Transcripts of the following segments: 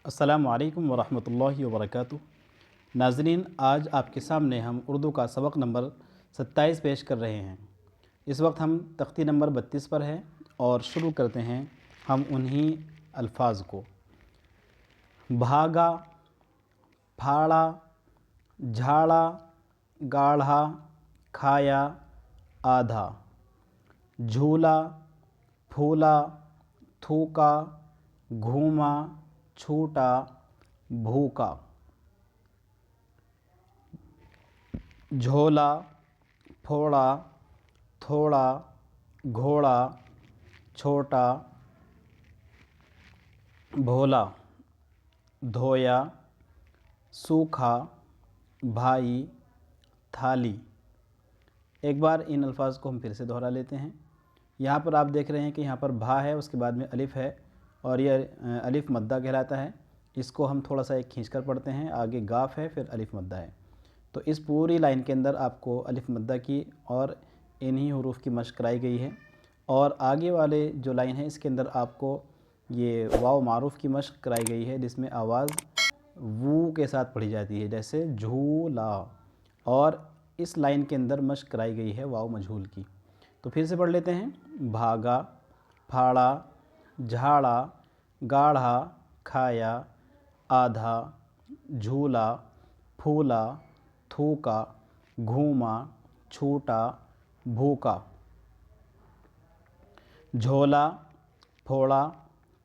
السلام علیکم ورحمۃ اللہ وبرکاتہ۔ ناظرین، آج آپ کے سامنے ہم اردو کا سبق نمبر 27 پیش کر رہے ہیں۔ اس وقت ہم تختی نمبر 32 پر ہیں اور شروع کرتے ہیں ہم انہی الفاظ کو۔ بھاگا، پھاڑا، جھاڑا، گاڑھا، کھایا، آدھا، جھولا، پھولا، تھوکا، گھوما، چھوٹا، بھوکا۔ جھولا، پھوڑا، تھوڑا، گھوڑا، چھوٹا، بھولا، دھویا، سوکھا، بھائی، تھالی۔ ایک بار ان الفاظ کو ہم پھر سے دہرا لیتے ہیں۔ یہاں پر آپ دیکھ رہے ہیں کہ یہاں پر بھا ہے، اس کے بعد میں الف ہے اور یہ الف مدہ کہلاتا ہے۔ اس کو ہم تھوڑا سا ایک کھینچ کر پڑھتے ہیں، آگے گاف ہے پھر الف مدہ ہے۔ تو اس پوری لائن کے اندر آپ کو الف مدہ کی اور انہی حروف کی مشق کرائی گئی ہے، اور آگے والے جو لائن ہے اس کے اندر آپ کو یہ واو معروف کی مشق کرائی گئی ہے، جس میں آواز وو کے ساتھ پڑھی جاتی ہے، جیسے جھولا، اور اس لائن کے اندر مشق کرائی گئی ہے واو مجہول کی۔ تو پھر سے پڑھ لیتے ہیں۔ بھاگا، پھاڑا، جھاڑا، گاڑھا، کھایا، آدھا، جھولا، پھولا، تھوکا، گھوما، چھوٹا، بھوکا۔ جھولا، پھوڑا،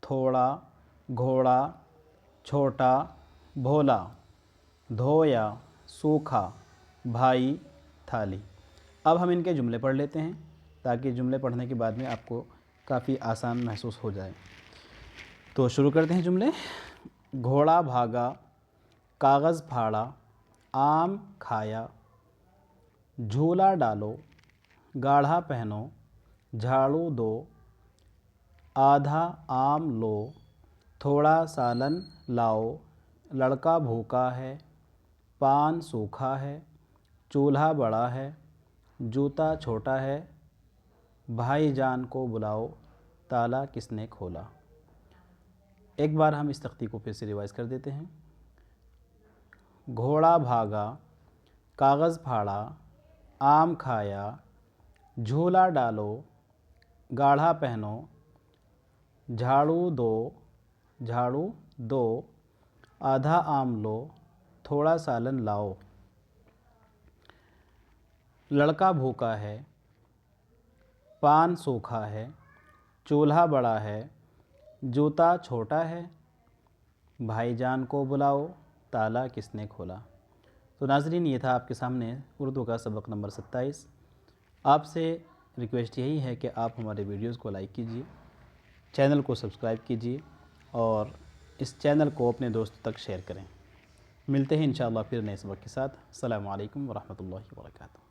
تھوڑا، گھوڑا، چھوٹا، بھولا، دھویا، سوکھا، بھائی، تھالی۔ اب ہم ان کے جملے پڑھ لیتے ہیں تاکہ جملے پڑھنے کے بعد میں آپ کو کافی آسان محسوس ہو جائے۔ تو شروع کرتے ہیں جملے۔ گھوڑا بھاگا، کاغذ پھاڑا، آم کھایا، جھولا ڈالو، گاڑھا پہنو، جھاڑو دو، آدھا آم لو، تھوڑا سالن لاؤ، لڑکا بھوکا ہے، پان سوکھا ہے، چولہا بڑا ہے، جوتا چھوٹا ہے، بھائی جان کو بلاؤ، تالا کس نے کھولا۔ ایک بار ہم اس تختی کو پھر سے ریوائز کر دیتے ہیں۔ گھوڑا بھاگا، کاغذ پھاڑا، آم کھایا، جھولا ڈالو، گاڑھا پہنو، جھاڑو دو، آدھا آم لو، تھوڑا سالن لاؤ۔ لڑکا بھوکا ہے، پان سوکھا ہے، چولہا بڑا ہے، جوتا چھوٹا ہے، بھائی جان کو بلاؤ، تالا کس نے کھولا۔ تو ناظرین، یہ تھا آپ کے سامنے اردو کا سبق نمبر 27۔ آپ سے ریکویسٹ یہی ہے کہ آپ ہمارے ویڈیوز کو لائک کیجیے، چینل کو سبسکرائب کیجیے اور اس چینل کو اپنے دوستوں تک شیئر کریں۔ ملتے ہیں انشاءاللہ پھر نئے سبق کے ساتھ۔ السلام علیکم ورحمۃ اللہ وبرکاتہ۔